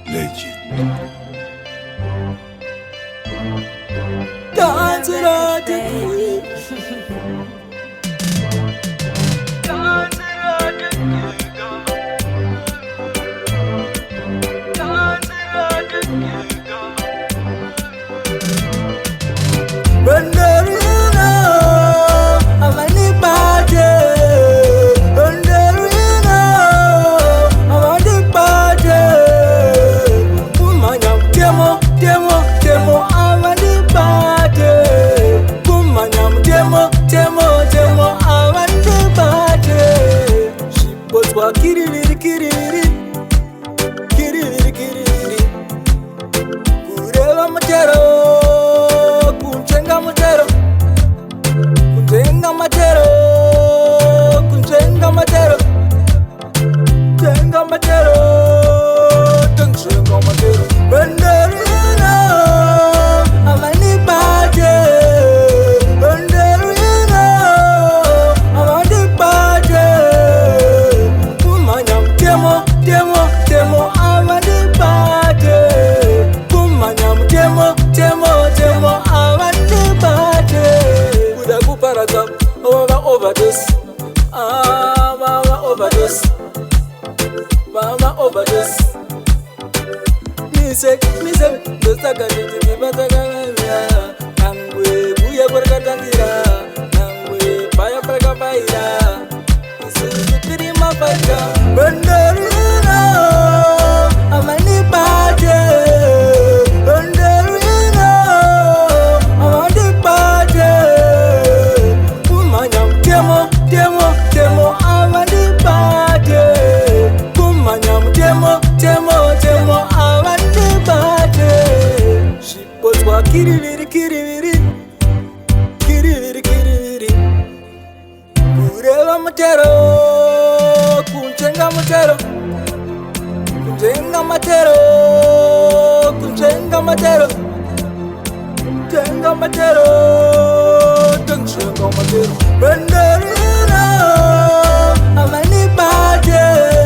legend. Dance it out, Kiriri, kiriri, kiriri, kiriri. Kureva mutero, kunchenga mutero, kunzenga matero, kunzenga matero, zenga matero, tengsenga matero. Benderina, amani baje. Benderina, amani baje. Temo avandi bate, kumanyam temo avandi bate. Kuda kuparata, over overdose, mama overdose, mama overdose. Mise, dosta kaditi kibataganya, nangwe buya berkatandira, nangwe paya berkapaira, isu kiri mapaja, benderina, amani baje, benderina, amani baje, kumanyam temo amani baje, kumanyam temo amani baje. Shipotwa kiriri, kiriri, kiriri, kiriri. Kureva mutero, kunchenga mutero, kunzenga matero, kunzenga matero, zenga matero, tengsenga matero. Benderina, amani baje.